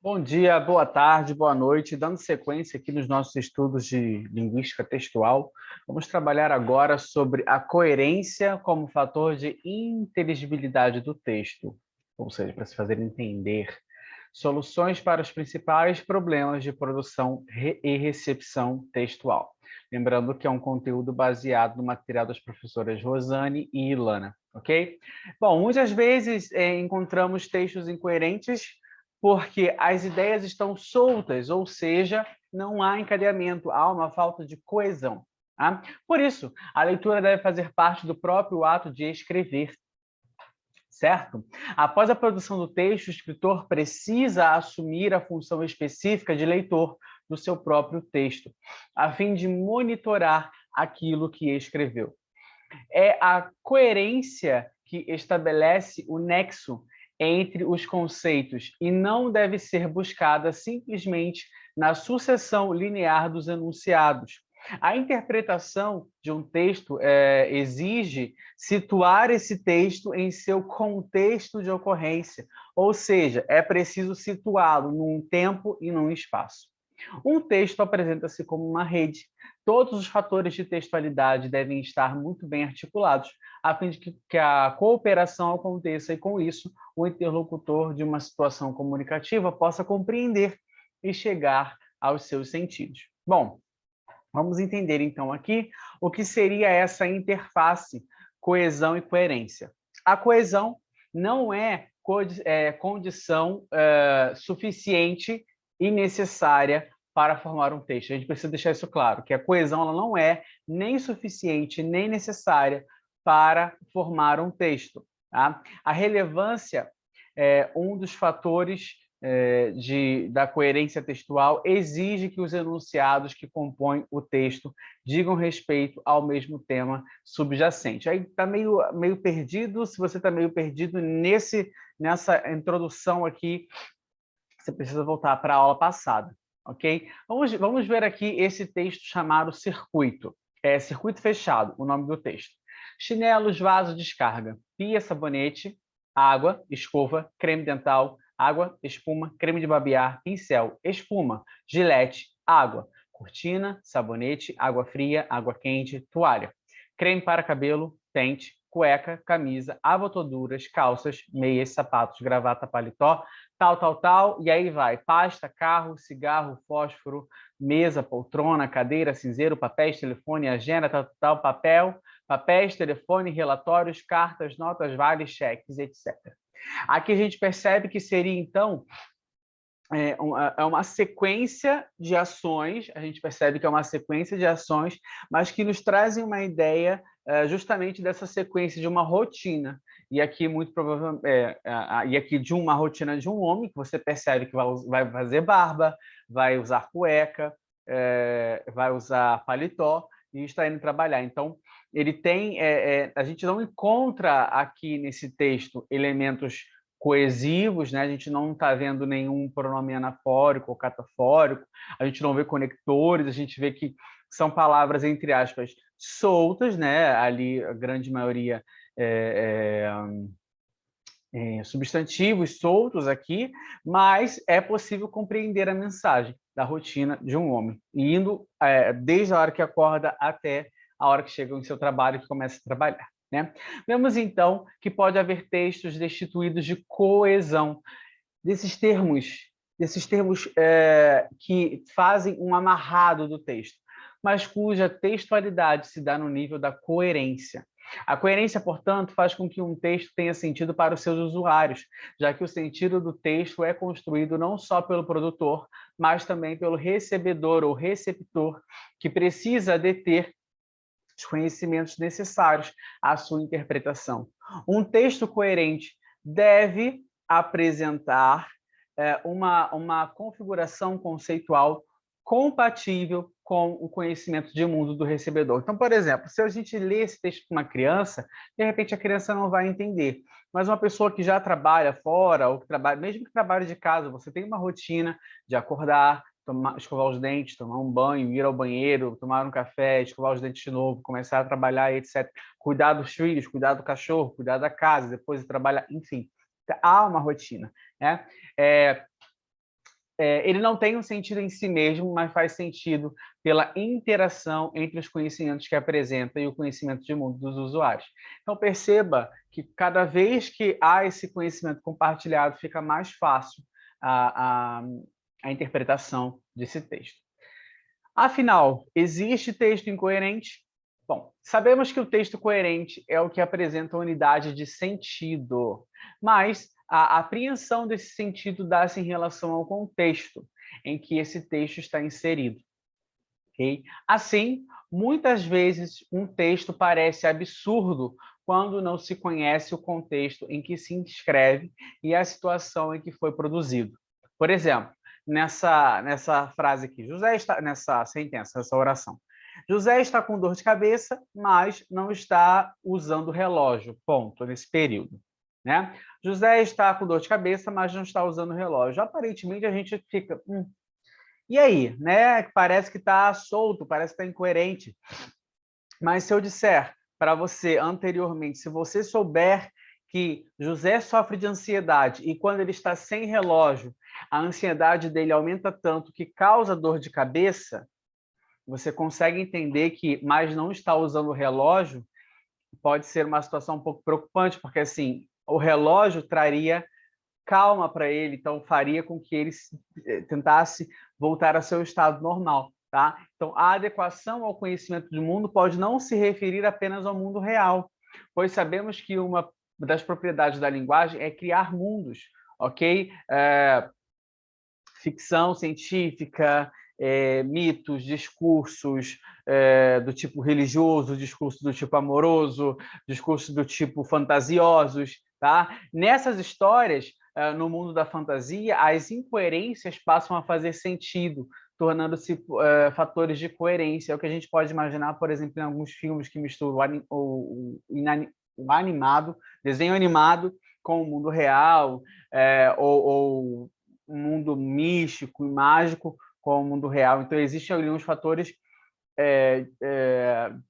Bom dia, boa tarde, boa noite. Dando sequência aqui nos nossos estudos de linguística textual, vamos trabalhar agora sobre a coerência como fator de inteligibilidade do texto, ou seja, para se fazer entender soluções para os principais problemas de produção e recepção textual. Lembrando que é um conteúdo baseado no material das professoras Rosane e Ilana, ok? Bom, muitas vezes encontramos textos incoerentes porque as ideias estão soltas, ou seja, não há encadeamento, há uma falta de coesão. Tá? Por isso, a leitura deve fazer parte do próprio ato de escrever, certo? Após a produção do texto, o escritor precisa assumir a função específica de leitor do seu próprio texto, a fim de monitorar aquilo que escreveu. É a coerência que estabelece o nexo entre os conceitos e não deve ser buscada simplesmente na sucessão linear dos enunciados. A interpretação de um texto exige situar esse texto em seu contexto de ocorrência, ou seja, é preciso situá-lo num tempo e num espaço. Um texto apresenta-se como uma rede. Todos os fatores de textualidade devem estar muito bem articulados, a fim de que a cooperação aconteça e, com isso, o interlocutor de uma situação comunicativa possa compreender e chegar aos seus sentidos. Bom, vamos entender então aqui o que seria essa interface coesão e coerência. A coesão não é condição suficiente e necessária para formar um texto. A gente precisa deixar isso claro, que a coesão ela não é nem suficiente nem necessária para formar um texto. Tá? A relevância é um dos fatores da coerência textual exige que os enunciados que compõem o texto digam respeito ao mesmo tema subjacente. Aí está meio perdido, se você está meio perdido nessa introdução aqui, você precisa voltar para a aula passada, ok? Vamos ver aqui esse texto chamado circuito. É circuito fechado, o nome do texto. Chinelos, vaso, descarga, pia, sabonete, água, escova, creme dental, água, espuma, creme de barbear, pincel, espuma, gilete, água, cortina, sabonete, água fria, água quente, toalha, creme para cabelo, pente, cueca, camisa, abotoaduras, calças, meias, sapatos, gravata, paletó, tal, e aí vai, pasta, carro, cigarro, fósforo, mesa, poltrona, cadeira, cinzeiro, papéis, telefone, agenda, papéis, telefone, relatórios, cartas, notas, vales, cheques, etc. Aqui a gente percebe que seria, então, uma sequência de ações, a gente percebe que é uma sequência de ações, mas que nos trazem uma ideia justamente dessa sequência de uma rotina. E aqui, muito provavelmente, e aqui de uma rotina de um homem, que você percebe que vai fazer barba, vai usar cueca, vai usar paletó e está indo trabalhar. Então, ele tem, a gente não encontra aqui nesse texto elementos coesivos, né? A gente não está vendo nenhum pronome anafórico ou catafórico, a gente não vê conectores, a gente vê que são palavras, entre aspas, soltas, né? Ali, a grande maioria substantivos soltos aqui, mas é possível compreender a mensagem da rotina de um homem, indo desde a hora que acorda até a hora que chega no seu trabalho e que começa a trabalhar. Né? Vemos, então, que pode haver textos destituídos de coesão, desses termos que fazem um amarrado do texto, mas cuja textualidade se dá no nível da coerência. A coerência, portanto, faz com que um texto tenha sentido para os seus usuários, já que o sentido do texto é construído não só pelo produtor, mas também pelo recebedor ou receptor, que precisa deter os conhecimentos necessários à sua interpretação. Um texto coerente deve apresentar uma configuração conceitual compatível com o conhecimento de mundo do recebedor. Então, por exemplo, se a gente lê esse texto para uma criança, de repente a criança não vai entender, mas uma pessoa que já trabalha fora, ou que trabalha, mesmo que trabalhe de casa, você tem uma rotina de acordar, escovar os dentes, tomar um banho, ir ao banheiro, tomar um café, escovar os dentes de novo, começar a trabalhar, etc. Cuidar dos filhos, cuidar do cachorro, cuidar da casa, depois de trabalhar, enfim. Há uma rotina. Né? ele não tem um sentido em si mesmo, mas faz sentido pela interação entre os conhecimentos que apresenta e o conhecimento de mundo dos usuários. Então, perceba que cada vez que há esse conhecimento compartilhado, fica mais fácil a interpretação desse texto. Afinal, existe texto incoerente? Bom, sabemos que o texto coerente é o que apresenta unidade de sentido, mas a apreensão desse sentido dá-se em relação ao contexto em que esse texto está inserido. Okay? Assim, muitas vezes um texto parece absurdo quando não se conhece o contexto em que se inscreve e a situação em que foi produzido. Por exemplo, nessa frase aqui, José está nessa sentença, nessa oração. José está com dor de cabeça, mas não está usando relógio, ponto, nesse período. Né? José está com dor de cabeça, mas não está usando relógio. Aparentemente, a gente fica... E aí? Né? Parece que está solto, parece que está incoerente. Mas se eu disser para você anteriormente, se você souber que José sofre de ansiedade e quando ele está sem relógio, a ansiedade dele aumenta tanto que causa dor de cabeça, você consegue entender que, mas não está usando o relógio, pode ser uma situação um pouco preocupante, porque assim, o relógio traria calma para ele, então faria com que ele tentasse voltar ao seu estado normal. Tá? Então, a adequação ao conhecimento do mundo pode não se referir apenas ao mundo real, pois sabemos que uma das propriedades da linguagem é criar mundos, ok? Ficção científica, mitos, discursos do tipo religioso, discurso do tipo amoroso, discurso do tipo fantasiosos. Tá? Nessas histórias, no mundo da fantasia, as incoerências passam a fazer sentido, tornando-se fatores de coerência. É o que a gente pode imaginar, por exemplo, em alguns filmes que misturam o animado, desenho animado, com o mundo real, ou um mundo místico e mágico com o mundo real. Então, existem alguns fatores,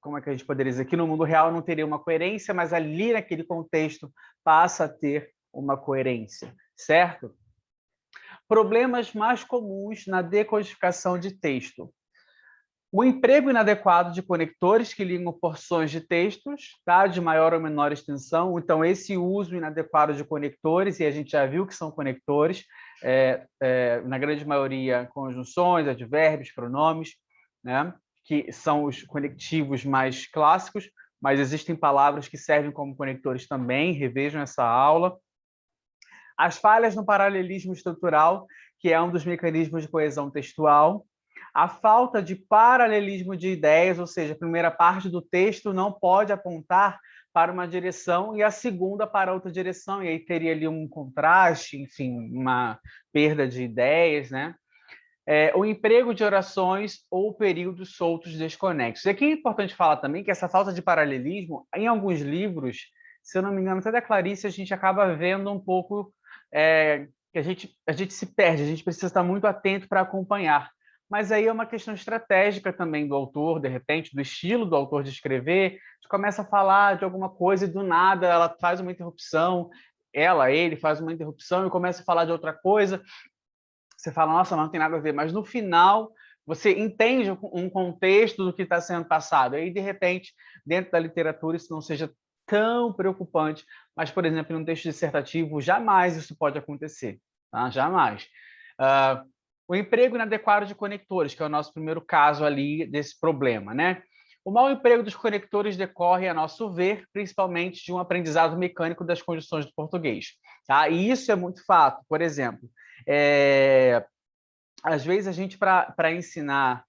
como é que a gente poderia dizer? Que no mundo real não teria uma coerência, mas ali naquele contexto passa a ter uma coerência, certo? Problemas mais comuns na decodificação de texto. O emprego inadequado de conectores que ligam porções de textos, tá? De maior ou menor extensão. Então, esse uso inadequado de conectores, e a gente já viu que são conectores, na grande maioria, conjunções, advérbios, pronomes, né? Que são os conectivos mais clássicos, mas existem palavras que servem como conectores também, revejam essa aula. As falhas no paralelismo estrutural, que é um dos mecanismos de coesão textual. A falta de paralelismo de ideias, ou seja, a primeira parte do texto não pode apontar para uma direção e a segunda para outra direção, e aí teria ali um contraste, enfim, uma perda de ideias, né? O emprego de orações ou períodos soltos desconexos. E aqui é importante falar também que essa falta de paralelismo, em alguns livros, se eu não me engano, até da Clarice, a gente acaba vendo um pouco que a gente se perde, a gente precisa estar muito atento para acompanhar. Mas aí é uma questão estratégica também do autor, de repente, do estilo do autor de escrever. A gente começa a falar de alguma coisa e do nada ela faz uma interrupção, ele faz uma interrupção e começa a falar de outra coisa. Você fala, nossa, mas não tem nada a ver. Mas no final, você entende um contexto do que está sendo passado. Aí, de repente, dentro da literatura, isso não seja tão preocupante. Mas, por exemplo, em um texto dissertativo, jamais isso pode acontecer. Tá? Jamais. O emprego inadequado de conectores, que é o nosso primeiro caso ali desse problema, né? O mau emprego dos conectores decorre, a nosso ver, principalmente de um aprendizado mecânico das conjunções do português. Tá? E isso é muito fato. Por exemplo, às vezes a gente, para ensinar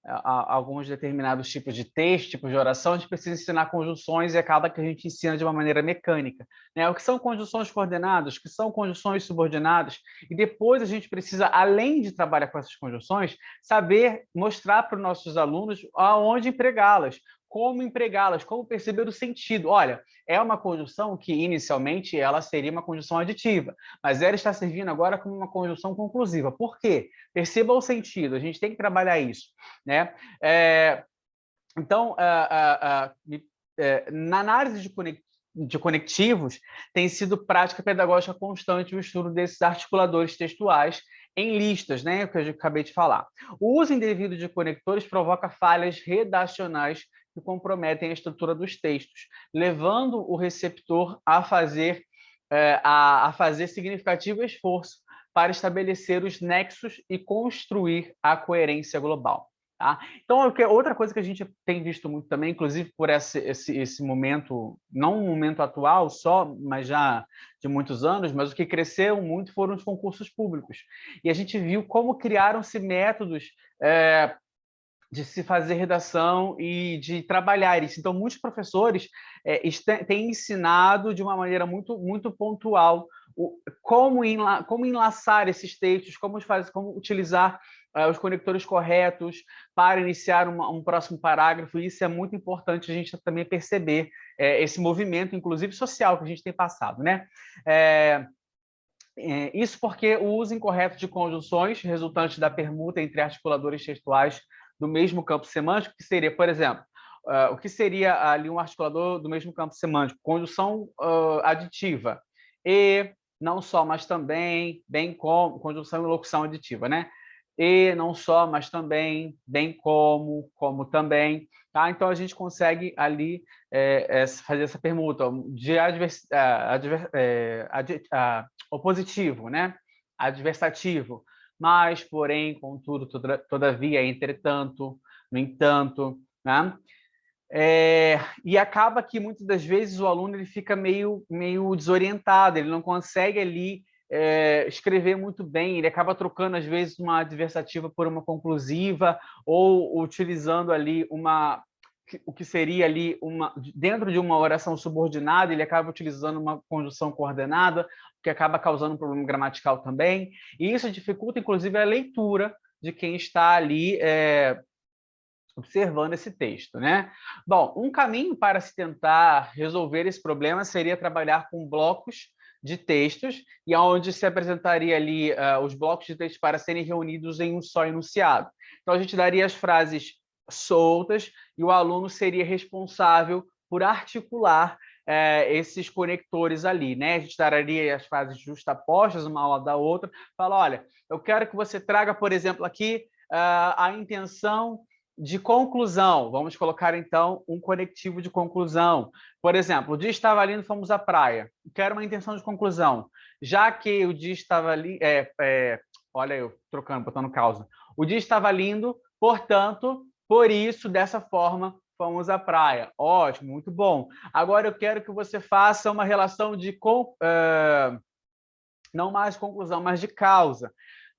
alguns determinados tipos de texto, tipos de oração, a gente precisa ensinar conjunções e acaba que a gente ensina de uma maneira mecânica. Né? O que são conjunções coordenadas, o que são conjunções subordinadas, e depois a gente precisa, além de trabalhar com essas conjunções, saber mostrar para os nossos alunos aonde empregá-las, como perceber o sentido. Olha, é uma conjunção que, inicialmente, ela seria uma conjunção aditiva, mas ela está servindo agora como uma conjunção conclusiva. Por quê? Perceba o sentido, a gente tem que trabalhar isso. Né? Então, na análise de conectivos, tem sido prática pedagógica constante o estudo desses articuladores textuais em listas, né, o que eu acabei de falar. O uso indevido de conectores provoca falhas redacionais que comprometem a estrutura dos textos, levando o receptor a fazer, a fazer significativo esforço para estabelecer os nexos e construir a coerência global. Tá? Então, outra coisa que a gente tem visto muito também, inclusive por esse momento, não um momento atual só, mas já de muitos anos, mas o que cresceu muito foram os concursos públicos. E a gente viu como criaram-se métodos de se fazer redação e de trabalhar isso. Então, muitos professores têm ensinado de uma maneira muito, muito pontual como enlaçar esses textos, como utilizar os conectores corretos para iniciar um próximo parágrafo. E isso é muito importante a gente também perceber esse movimento, inclusive social, que a gente tem passado, né? Isso porque o uso incorreto de conjunções resultantes da permuta entre articuladores textuais do mesmo campo semântico, que seria, por exemplo, o que seria ali um articulador do mesmo campo semântico? Conjunção aditiva. E, não só, mas também, bem como, conjunção e locução aditiva, né? E, não só, mas também, bem como também. Tá? Então, a gente consegue ali fazer essa permuta de opositivo, né? Adversativo, mas, porém, contudo, todavia, entretanto, no entanto, né? E acaba que muitas das vezes o aluno ele fica meio desorientado, ele não consegue ali escrever muito bem, ele acaba trocando às vezes uma adversativa por uma conclusiva ou utilizando ali o que seria ali dentro de uma oração subordinada, ele acaba utilizando uma conjunção coordenada, o que acaba causando um problema gramatical também, e isso dificulta inclusive a leitura de quem está ali observando esse texto, né? Bom, um caminho para se tentar resolver esse problema seria trabalhar com blocos de textos e onde se apresentaria ali os blocos de texto para serem reunidos em um só enunciado. Então, a gente daria as frases soltas e o aluno seria responsável por articular esses conectores ali, né? A gente daria as frases justapostas uma ao lado da outra, fala, olha, eu quero que você traga, por exemplo, aqui a intenção de conclusão. Vamos colocar, então, um conectivo de conclusão. Por exemplo, o dia estava lindo, fomos à praia. Quero uma intenção de conclusão. Já que o dia estava lindo... olha eu trocando, botando causa. O dia estava lindo, portanto, por isso, dessa forma, fomos à praia. Ótimo, muito bom. Agora eu quero que você faça uma relação de... não mais conclusão, mas de causa.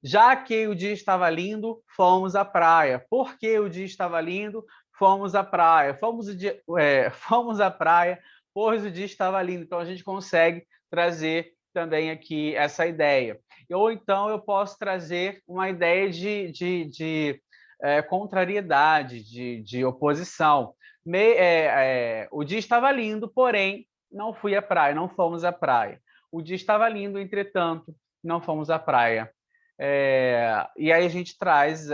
Já que o dia estava lindo, fomos à praia. Porque o dia estava lindo, fomos à praia. Fomos à praia, pois o dia estava lindo. Então, a gente consegue trazer também aqui essa ideia. Ou então, eu posso trazer uma ideia de contrariedade, de oposição. O dia estava lindo, porém, não fui à praia, não fomos à praia. O dia estava lindo, entretanto, não fomos à praia. E aí a gente traz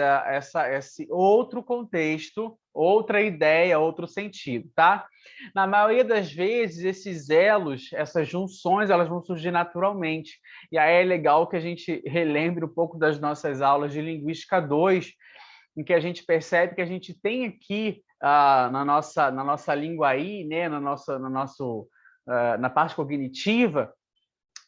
esse outro contexto, outra ideia, outro sentido, tá? Na maioria das vezes, esses elos, essas junções, elas vão surgir naturalmente. E aí é legal que a gente relembre um pouco das nossas aulas de Linguística 2, em que a gente percebe que a gente tem aqui na nossa língua aí, né, na parte cognitiva,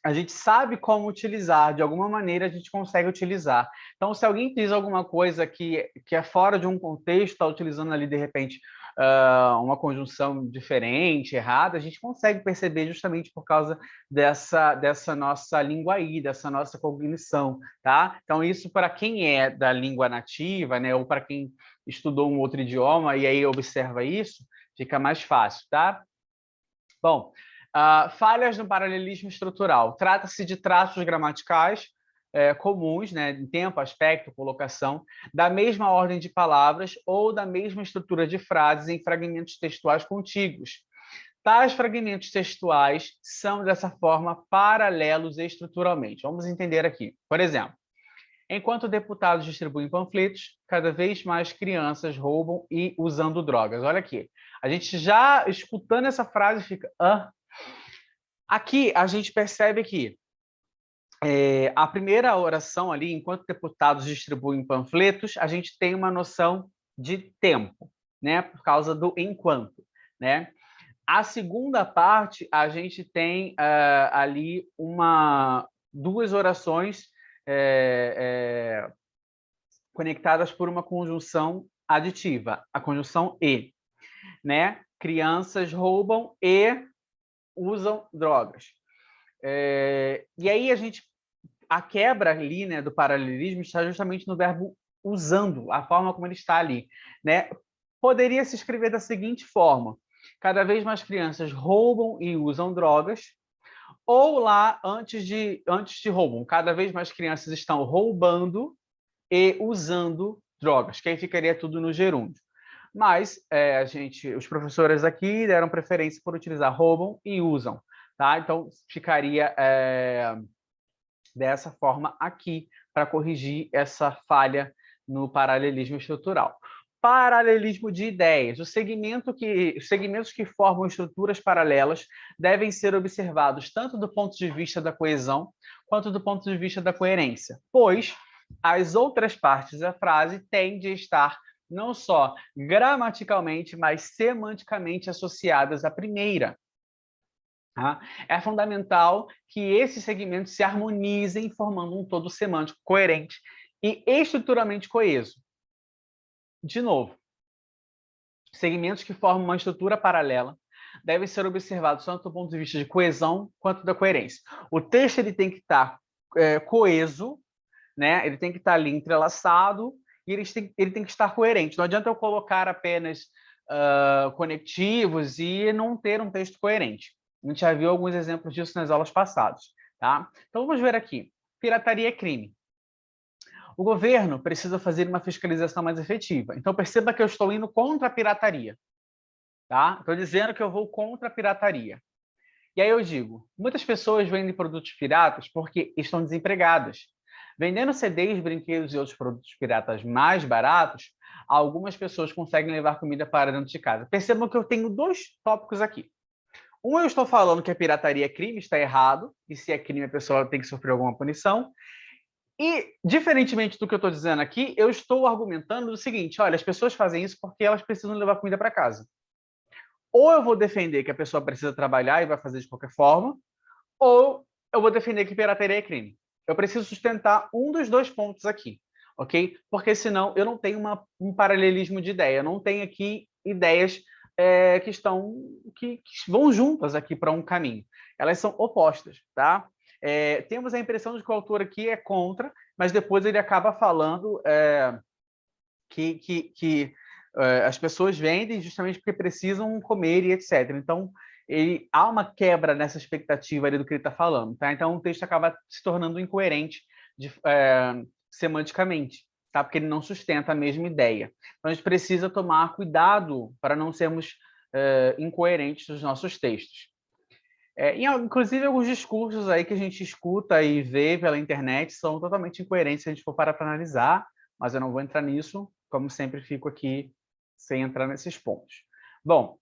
a gente sabe como utilizar, de alguma maneira a gente consegue utilizar. Então, se alguém diz alguma coisa que é fora de um contexto, está utilizando ali, de repente, uma conjunção diferente, errada, a gente consegue perceber justamente por causa dessa nossa língua aí, dessa nossa cognição, tá? Então, isso para quem é da língua nativa, né, ou para quem estudou um outro idioma e aí observa isso, fica mais fácil, tá? Bom, falhas no paralelismo estrutural. Trata-se de traços gramaticais comuns, né, em tempo, aspecto, colocação, da mesma ordem de palavras ou da mesma estrutura de frases em fragmentos textuais contíguos. Tais fragmentos textuais são, dessa forma, paralelos estruturalmente. Vamos entender aqui. Por exemplo, enquanto deputados distribuem panfletos, cada vez mais crianças roubam e usando drogas. Olha aqui. A gente já escutando essa frase fica... Aqui a gente percebe que A primeira oração ali, enquanto deputados distribuem panfletos, a gente tem uma noção de tempo, né? Por causa do enquanto, né? A segunda parte, a gente tem ali duas orações conectadas por uma conjunção aditiva, a conjunção e, né? Crianças roubam e usam drogas. E aí a quebra ali, né, do paralelismo está justamente no verbo usando, a forma como ele está ali, né? Poderia se escrever da seguinte forma: cada vez mais crianças roubam e usam drogas, ou lá antes de roubam, cada vez mais crianças estão roubando e usando drogas, que aí ficaria tudo no gerúndio. Mas os professores aqui deram preferência por utilizar roubam e usam, tá? Então ficaria dessa forma aqui, para corrigir essa falha no paralelismo estrutural. Paralelismo de ideias. Os segmentos que formam estruturas paralelas devem ser observados tanto do ponto de vista da coesão quanto do ponto de vista da coerência, pois as outras partes da frase tendem a estar não só gramaticalmente, mas semanticamente associadas à primeira. É fundamental que esses segmentos se harmonizem, formando um todo semântico coerente e estruturalmente coeso. De novo, segmentos que formam uma estrutura paralela devem ser observados tanto do ponto de vista de coesão quanto da coerência. O texto ele tem que estar coeso, né? Ele tem que estar ali entrelaçado e ele tem que estar coerente. Não adianta eu colocar apenas conectivos e não ter um texto coerente. A gente já viu alguns exemplos disso nas aulas passadas, tá? Então vamos ver aqui. Pirataria é crime. O governo precisa fazer uma fiscalização mais efetiva. Então perceba que eu estou indo contra a pirataria, tá? Estou dizendo que eu vou contra a pirataria. E aí eu digo, muitas pessoas vendem produtos piratas porque estão desempregadas. Vendendo CDs, brinquedos e outros produtos piratas mais baratos, algumas pessoas conseguem levar comida para dentro de casa. Percebam que eu tenho dois tópicos aqui. Eu estou falando que a pirataria é crime, está errado, e se é crime a pessoa tem que sofrer alguma punição. E, diferentemente do que eu estou dizendo aqui, eu estou argumentando o seguinte: olha, as pessoas fazem isso porque elas precisam levar comida para casa. Ou eu vou defender que a pessoa precisa trabalhar e vai fazer de qualquer forma, ou eu vou defender que pirataria é crime. Eu preciso sustentar um dos dois pontos aqui, ok? Porque senão eu não tenho um paralelismo de ideia, eu não tenho aqui ideias que vão juntas aqui para um caminho. Elas são opostas, tá? Temos a impressão de que o autor aqui é contra, mas depois ele acaba falando que as pessoas vendem justamente porque precisam comer e etc. Então, há uma quebra nessa expectativa ali do que ele está falando, tá? Então, o texto acaba se tornando incoerente semanticamente, tá? Porque ele não sustenta a mesma ideia. Então, a gente precisa tomar cuidado para não sermos incoerentes nos nossos textos. Inclusive, alguns discursos aí que a gente escuta e vê pela internet são totalmente incoerentes se a gente for parar para analisar, mas eu não vou entrar nisso, como sempre fico aqui sem entrar nesses pontos. Bom,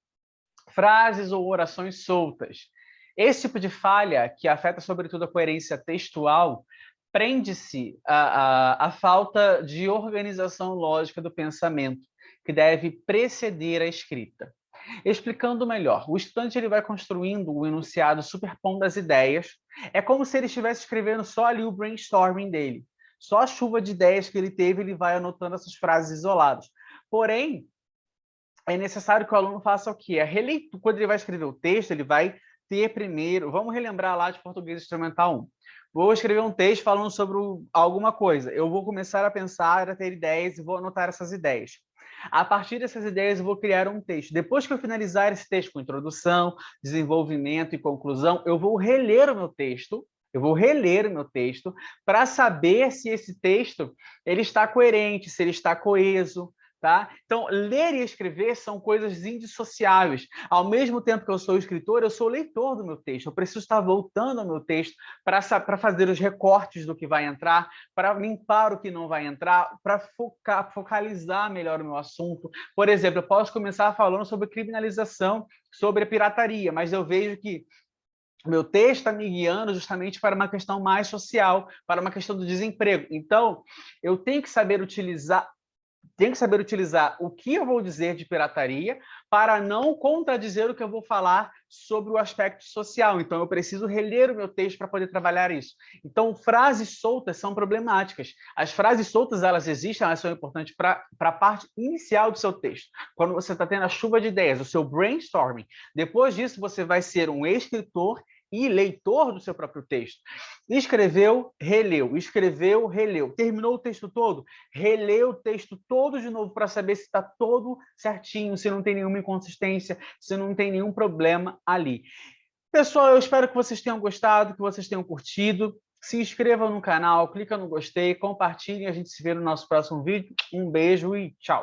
frases ou orações soltas. Esse tipo de falha, que afeta sobretudo a coerência textual, prende-se à falta de organização lógica do pensamento, que deve preceder a escrita. Explicando melhor, o estudante ele vai construindo o enunciado superpondo as ideias. É como se ele estivesse escrevendo só ali o brainstorming dele. Só a chuva de ideias que ele teve, ele vai anotando essas frases isoladas. Porém, é necessário que o aluno faça o quê? A releitura. Quando ele vai escrever o texto, ele vai ter primeiro... Vamos relembrar lá de Português Instrumental 1. Vou escrever um texto falando sobre alguma coisa. Eu vou começar a pensar, a ter ideias e vou anotar essas ideias. A partir dessas ideias, eu vou criar um texto. Depois que eu finalizar esse texto com introdução, desenvolvimento e conclusão, eu vou reler o meu texto. Para saber se esse texto ele está coerente, se ele está coeso, tá? Então, ler e escrever são coisas indissociáveis. Ao mesmo tempo que eu sou escritor, eu sou leitor do meu texto. Eu preciso estar voltando ao meu texto para fazer os recortes do que vai entrar, para limpar o que não vai entrar, para focalizar melhor o meu assunto. Por exemplo, eu posso começar falando sobre criminalização, sobre a pirataria, mas eu vejo que O meu texto está me guiando justamente para uma questão mais social, para uma questão do desemprego. Então, eu tenho que saber utilizar o que eu vou dizer de pirataria para não contradizer o que eu vou falar sobre o aspecto social. Então, eu preciso reler o meu texto para poder trabalhar isso. Então, frases soltas são problemáticas. As frases soltas, elas existem, elas são importantes para a parte inicial do seu texto. Quando você está tendo a chuva de ideias, o seu brainstorming. Depois disso, você vai ser um escritor e leitor do seu próprio texto. Escreveu, releu. Terminou o texto todo? Releu o texto todo de novo para saber se está todo certinho, se não tem nenhuma inconsistência, se não tem nenhum problema ali. Pessoal, eu espero que vocês tenham gostado, que vocês tenham curtido. Se inscrevam no canal, clica no gostei, compartilhem. A gente se vê no nosso próximo vídeo. Um beijo e tchau!